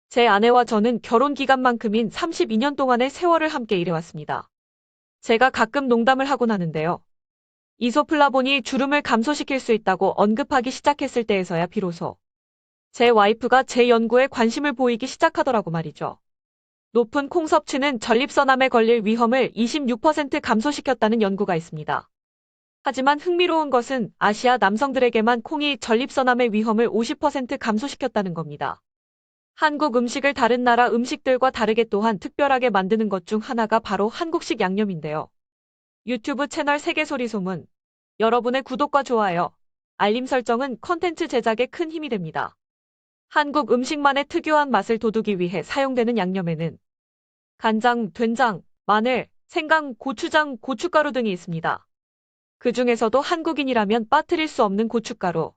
제 아내와 저는 결혼 기간만큼인 32년 동안의 세월을 함께 일해왔습니다. 제가 가끔 농담을 하곤 하는데요. 이소플라본이 주름을 감소시킬 수 있다고 언급하기 시작했을 때에서야 비로소 제 와이프가 제 연구에 관심을 보이기 시작하더라고 말이죠. 높은 콩 섭취는 전립선암에 걸릴 위험을 26% 감소시켰다는 연구가 있습니다. 하지만 흥미로운 것은 아시아 남성들에게만 콩이 전립선암의 위험을 50% 감소시켰다는 겁니다. 한국 음식을 다른 나라 음식들과 다르게 또한 특별하게 만드는 것 중 하나가 바로 한국식 양념인데요. 유튜브 채널 세계소리소문. 여러분의 구독과 좋아요, 알림 설정은 컨텐츠 제작에 큰 힘이 됩니다. 한국 음식만의 특유한 맛을 돋우기 위해 사용되는 양념에는 간장, 된장, 마늘, 생강, 고추장, 고춧가루 등이 있습니다. 그 중에서도 한국인이라면 빠뜨릴 수 없는 고춧가루.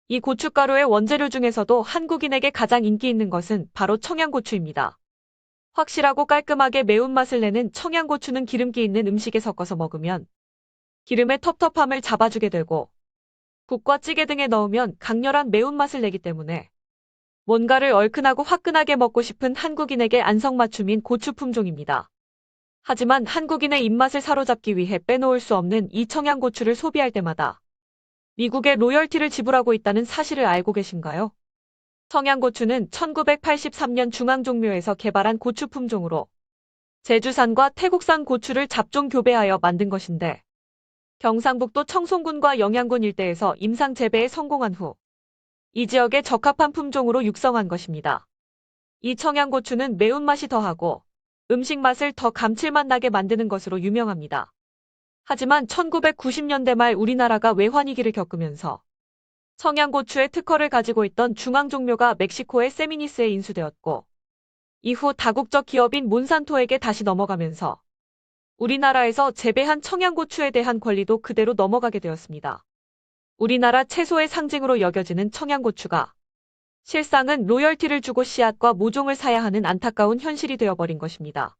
이 고춧가루의 원재료 중에서도 한국인에게 가장 인기 있는 것은 바로 청양고추입니다. 확실하고 깔끔하게 매운맛을 내는 청양고추는 기름기 있는 음식에 섞어서 먹으면 기름의 텁텁함을 잡아주게 되고 국과 찌개 등에 넣으면 강렬한 매운맛을 내기 때문에 뭔가를 얼큰하고 화끈하게 먹고 싶은 한국인에게 안성맞춤인 고추 품종입니다. 하지만 한국인의 입맛을 사로잡기 위해 빼놓을 수 없는 이 청양고추를 소비할 때마다 미국에 로열티를 지불하고 있다는 사실을 알고 계신가요? 청양고추는 1983년 중앙종묘에서 개발한 고추 품종으로 제주산과 태국산 고추를 잡종 교배하여 만든 것인데 경상북도 청송군과 영양군 일대에서 임상 재배에 성공한 후 이 지역에 적합한 품종으로 육성한 것입니다. 이 청양고추는 매운맛이 더하고 음식 맛을 더 감칠맛 나게 만드는 것으로 유명합니다. 하지만 1990년대 말 우리나라가 외환위기를 겪으면서 청양고추의 특허를 가지고 있던 중앙종묘가 멕시코의 세미니스에 인수되었고 이후 다국적 기업인 몬산토에게 다시 넘어가면서 우리나라에서 재배한 청양고추에 대한 권리도 그대로 넘어가게 되었습니다. 우리나라 채소의 상징으로 여겨지는 청양고추가 실상은 로열티를 주고 씨앗과 모종을 사야 하는 안타까운 현실이 되어버린 것입니다.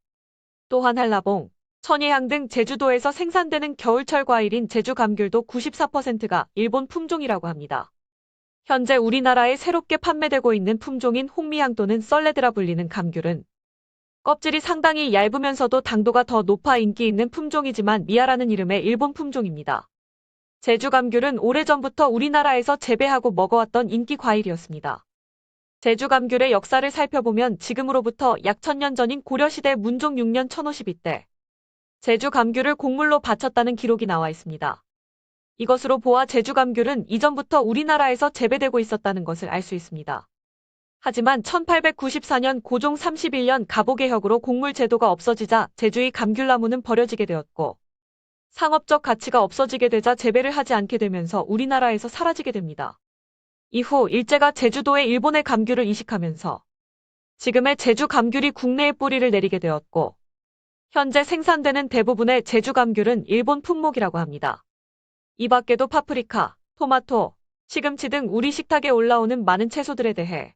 또한 한라봉, 천혜향 등 제주도에서 생산되는 겨울철 과일인 제주감귤도 94%가 일본 품종이라고 합니다. 현재 우리나라에 새롭게 판매되고 있는 품종인 홍미향 또는 썰레드라 불리는 감귤은 껍질이 상당히 얇으면서도 당도가 더 높아 인기 있는 품종이지만 미아라는 이름의 일본 품종입니다. 제주감귤은 오래전부터 우리나라에서 재배하고 먹어왔던 인기 과일이었습니다. 제주감귤의 역사를 살펴보면 지금으로부터 약 1000년 전인 고려시대 문종 6년 1052때 제주감귤을 곡물로 바쳤다는 기록이 나와 있습니다. 이것으로 보아 제주감귤은 이전부터 우리나라에서 재배되고 있었다는 것을 알 수 있습니다. 하지만 1894년 고종 31년 갑오개혁으로 곡물 제도가 없어지자 제주의 감귤나무는 버려지게 되었고 상업적 가치가 없어지게 되자 재배를 하지 않게 되면서 우리나라에서 사라지게 됩니다. 이후 일제가 제주도에 일본의 감귤을 이식하면서 지금의 제주 감귤이 국내에 뿌리를 내리게 되었고 현재 생산되는 대부분의 제주 감귤은 일본 품목이라고 합니다. 이 밖에도 파프리카, 토마토, 시금치 등 우리 식탁에 올라오는 많은 채소들에 대해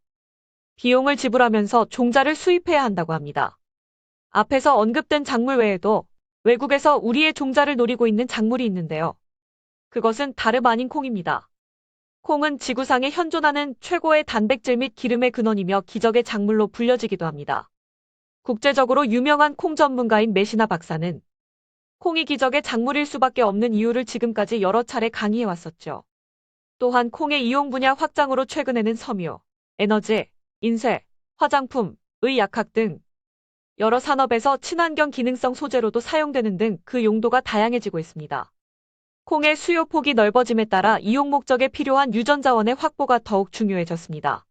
비용을 지불하면서 종자를 수입해야 한다고 합니다. 앞에서 언급된 작물 외에도 외국에서 우리의 종자를 노리고 있는 작물이 있는데요. 그것은 다름 아닌 콩입니다. 콩은 지구상에 현존하는 최고의 단백질 및 기름의 근원이며 기적의 작물로 불려지기도 합니다. 국제적으로 유명한 콩 전문가인 메시나 박사는 콩이 기적의 작물일 수밖에 없는 이유를 지금까지 여러 차례 강의해 왔었죠. 또한 콩의 이용 분야 확장으로 최근에는 섬유, 에너지, 인쇄, 화장품, 의약학 등 여러 산업에서 친환경 기능성 소재로도 사용되는 등 그 용도가 다양해지고 있습니다. 콩의 수요 폭이 넓어짐에 따라 이용 목적에 필요한 유전자원의 확보가 더욱 중요해졌습니다.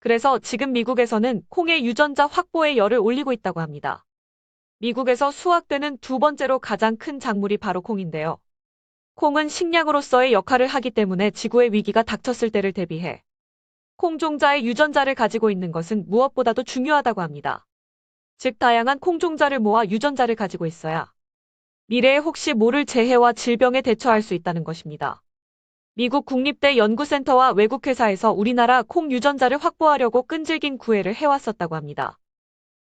그래서 지금 미국에서는 콩의 유전자 확보에 열을 올리고 있다고 합니다. 미국에서 수확되는 두 번째로 가장 큰 작물이 바로 콩인데요. 콩은 식량으로서의 역할을 하기 때문에 지구의 위기가 닥쳤을 때를 대비해 콩 종자의 유전자를 가지고 있는 것은 무엇보다도 중요하다고 합니다. 즉 다양한 콩 종자를 모아 유전자를 가지고 있어야 미래에 혹시 모를 재해와 질병에 대처할 수 있다는 것입니다. 미국 국립대 연구센터와 외국회사에서 우리나라 콩 유전자를 확보하려고 끈질긴 구애를 해왔었다고 합니다.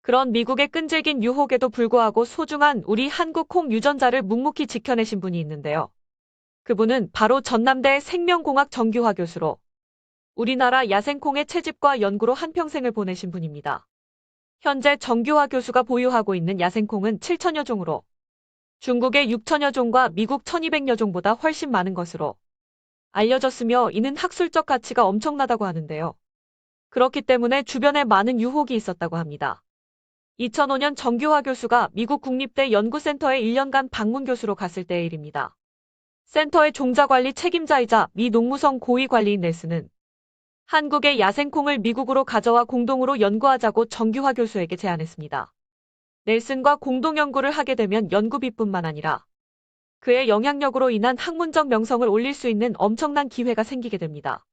그런 미국의 끈질긴 유혹에도 불구하고 소중한 우리 한국 콩 유전자를 묵묵히 지켜내신 분이 있는데요. 그분은 바로 전남대 생명공학 정규화 교수로 우리나라 야생콩의 채집과 연구로 한평생을 보내신 분입니다. 현재 정규화 교수가 보유하고 있는 야생콩은 7천여 종으로 중국의 6천여 종과 미국 1200여 종보다 훨씬 많은 것으로 알려졌으며 이는 학술적 가치가 엄청나다고 하는데요. 그렇기 때문에 주변에 많은 유혹이 있었다고 합니다. 2005년 정규화 교수가 미국 국립대 연구센터에 1년간 방문 교수로 갔을 때의 일입니다. 센터의 종자관리 책임자이자 미 농무성 고위 관리인 넬슨은 한국의 야생콩을 미국으로 가져와 공동으로 연구하자고 정규화 교수에게 제안했습니다. 넬슨과 공동 연구를 하게 되면 연구비뿐만 아니라 그의 영향력으로 인한 학문적 명성을 올릴 수 있는 엄청난 기회가 생기게 됩니다.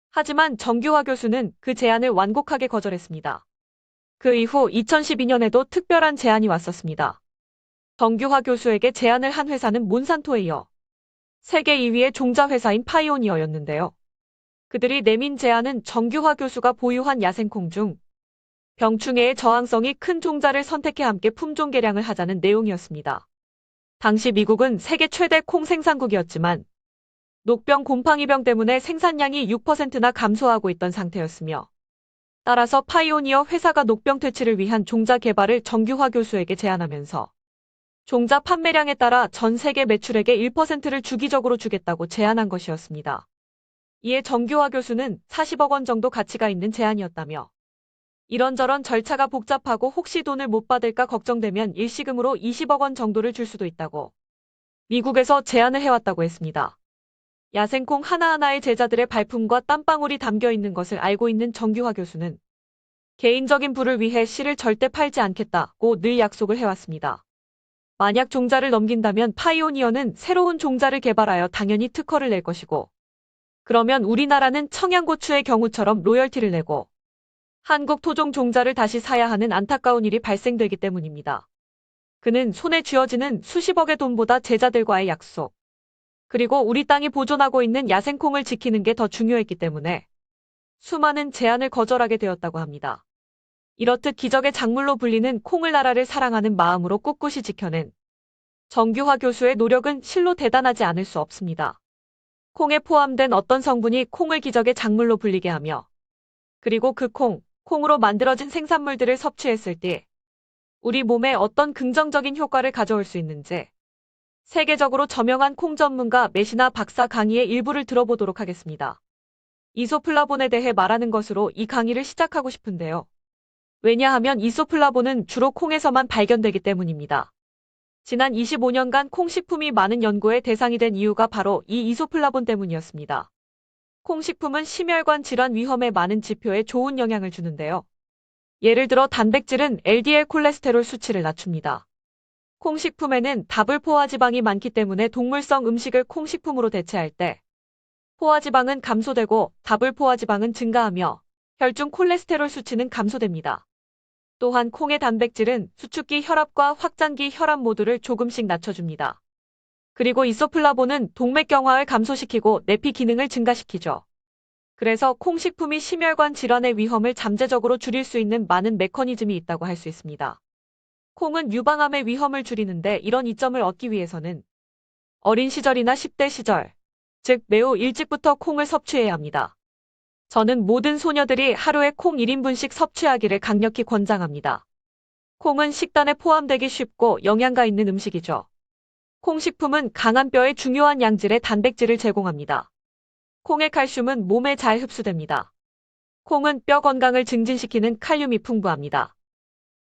하지만 정규화 교수는 그 제안을 완곡하게 거절했습니다. 그 이후 2012년에도 특별한 제안이 왔었습니다. 정규화 교수에게 제안을 한 회사는 몬산토에 이어 세계 2위의 종자 회사인 파이오니어였는데요. 그들이 내민 제안은 정규화 교수가 보유한 야생콩 중 병충해의 저항성이 큰 종자를 선택해 함께 품종 개량을 하자는 내용이었습니다. 당시 미국은 세계 최대 콩 생산국이었지만 녹병 곰팡이병 때문에 생산량이 6%나 감소하고 있던 상태였으며 따라서 파이오니어 회사가 녹병 퇴치를 위한 종자 개발을 정규화 교수에게 제안하면서 종자 판매량에 따라 전 세계 매출액의 1%를 주기적으로 주겠다고 제안한 것이었습니다. 이에 정규화 교수는 40억 원 정도 가치가 있는 제안이었다며 이런저런 절차가 복잡하고 혹시 돈을 못 받을까 걱정되면 일시금으로 20억 원 정도를 줄 수도 있다고 미국에서 제안을 해왔다고 했습니다. 야생콩 하나하나의 제자들의 발품과 땀방울이 담겨 있는 것을 알고 있는 정규화 교수는 개인적인 부를 위해 씨를 절대 팔지 않겠다고 늘 약속을 해왔습니다. 만약 종자를 넘긴다면 파이오니어는 새로운 종자를 개발하여 당연히 특허를 낼 것이고 그러면 우리나라는 청양고추의 경우처럼 로열티를 내고 한국 토종 종자를 다시 사야 하는 안타까운 일이 발생되기 때문입니다. 그는 손에 쥐어지는 수십억의 돈보다 제자들과의 약속, 그리고 우리 땅이 보존하고 있는 야생콩을 지키는 게 더 중요했기 때문에 수많은 제안을 거절하게 되었다고 합니다. 이렇듯 기적의 작물로 불리는 콩을 나라를 사랑하는 마음으로 꿋꿋이 지켜낸 정규화 교수의 노력은 실로 대단하지 않을 수 없습니다. 콩에 포함된 어떤 성분이 콩을 기적의 작물로 불리게 하며 그리고 그 콩으로 만들어진 생산물들을 섭취했을 때 우리 몸에 어떤 긍정적인 효과를 가져올 수 있는지 세계적으로 저명한 콩 전문가 메시나 박사 강의의 일부를 들어보도록 하겠습니다. 이소플라본에 대해 말하는 것으로 이 강의를 시작하고 싶은데요. 왜냐하면 이소플라본은 주로 콩에서만 발견되기 때문입니다. 지난 25년간 콩식품이 많은 연구의 대상이 된 이유가 바로 이 이소플라본 때문이었습니다. 콩식품은 심혈관 질환 위험에 많은 지표에 좋은 영향을 주는데요. 예를 들어 단백질은 LDL 콜레스테롤 수치를 낮춥니다. 콩식품에는 다불 포화지방이 많기 때문에 동물성 음식을 콩식품으로 대체할 때 포화지방은 감소되고 다불 포화지방은 증가하며 혈중 콜레스테롤 수치는 감소됩니다. 또한 콩의 단백질은 수축기 혈압과 확장기 혈압 모두를 조금씩 낮춰줍니다. 그리고 이소플라본은 동맥경화를 감소시키고 내피 기능을 증가시키죠. 그래서 콩식품이 심혈관 질환의 위험을 잠재적으로 줄일 수 있는 많은 메커니즘이 있다고 할 수 있습니다. 콩은 유방암의 위험을 줄이는데 이런 이점을 얻기 위해서는 어린 시절이나 10대 시절, 즉 매우 일찍부터 콩을 섭취해야 합니다. 저는 모든 소녀들이 하루에 콩 1인분씩 섭취하기를 강력히 권장합니다. 콩은 식단에 포함되기 쉽고 영양가 있는 음식이죠. 콩식품은 강한 뼈에 중요한 양질의 단백질을 제공합니다. 콩의 칼슘은 몸에 잘 흡수됩니다. 콩은 뼈 건강을 증진시키는 칼륨이 풍부합니다.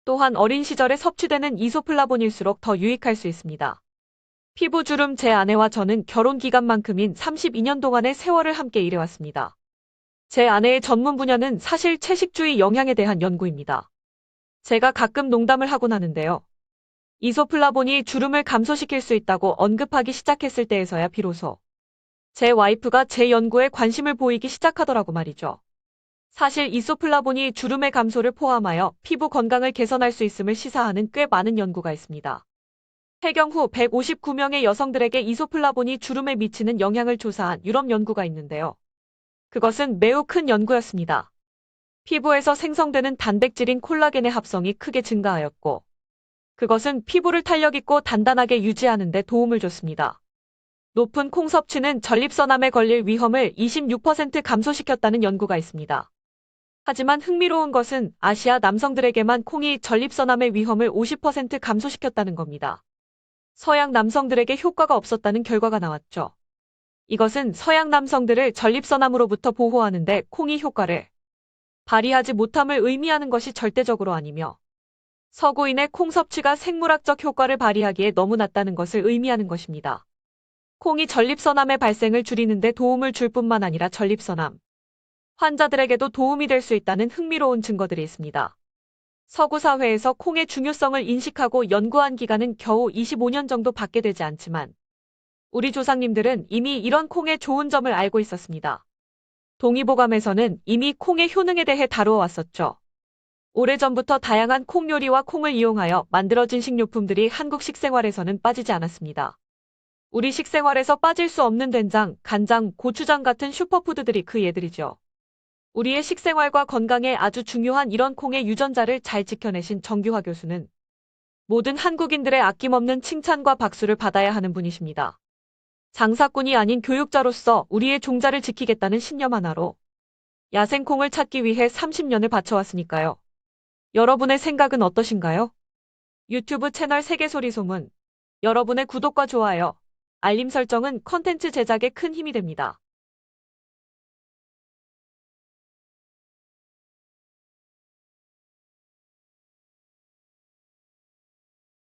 또한 어린 시절에 섭취되는 이소플라본일수록 더 유익할 수 있습니다. 피부 주름 제 아내와 저는 결혼 기간만큼인 32년 동안의 세월을 함께 일해왔습니다. 제 아내의 전문 분야는 사실 채식주의 영양에 대한 연구입니다. 제가 가끔 농담을 하곤 하는데요. 이소플라본이 주름을 감소시킬 수 있다고 언급하기 시작했을 때에서야 비로소 제 와이프가 제 연구에 관심을 보이기 시작하더라고 말이죠. 사실 이소플라본이 주름의 감소를 포함하여 피부 건강을 개선할 수 있음을 시사하는 꽤 많은 연구가 있습니다. 폐경 후 159명의 여성들에게 이소플라본이 주름에 미치는 영향을 조사한 유럽 연구가 있는데요. 그것은 매우 큰 연구였습니다. 피부에서 생성되는 단백질인 콜라겐의 합성이 크게 증가하였고 그것은 피부를 탄력 있고 단단하게 유지하는 데 도움을 줬습니다. 높은 콩 섭취는 전립선암에 걸릴 위험을 26% 감소시켰다는 연구가 있습니다. 하지만 흥미로운 것은 아시아 남성들에게만 콩이 전립선암의 위험을 50% 감소시켰다는 겁니다. 서양 남성들에게 효과가 없었다는 결과가 나왔죠. 이것은 서양 남성들을 전립선암으로부터 보호하는데 콩이 효과를 발휘하지 못함을 의미하는 것이 절대적으로 아니며 서구인의 콩 섭취가 생물학적 효과를 발휘하기에 너무 낮다는 것을 의미하는 것입니다. 콩이 전립선암의 발생을 줄이는 데 도움을 줄 뿐만 아니라 전립선암 환자들에게도 도움이 될 수 있다는 흥미로운 증거들이 있습니다. 서구 사회에서 콩의 중요성을 인식하고 연구한 기간은 겨우 25년 정도 밖에 되지 않지만 우리 조상님들은 이미 이런 콩의 좋은 점을 알고 있었습니다. 동의보감에서는 이미 콩의 효능에 대해 다루어 왔었죠. 오래전부터 다양한 콩 요리와 콩을 이용하여 만들어진 식료품들이 한국 식생활에서는 빠지지 않았습니다. 우리 식생활에서 빠질 수 없는 된장, 간장, 고추장 같은 슈퍼푸드들이 그 예들이죠. 우리의 식생활과 건강에 아주 중요한 이런 콩의 유전자를 잘 지켜내신 정규화 교수는 모든 한국인들의 아낌없는 칭찬과 박수를 받아야 하는 분이십니다. 장사꾼이 아닌 교육자로서 우리의 종자를 지키겠다는 신념 하나로 야생콩을 찾기 위해 30년을 바쳐왔으니까요. 여러분의 생각은 어떠신가요? 유튜브 채널 세계소리소문. 여러분의 구독과 좋아요, 알림 설정은 컨텐츠 제작에 큰 힘이 됩니다.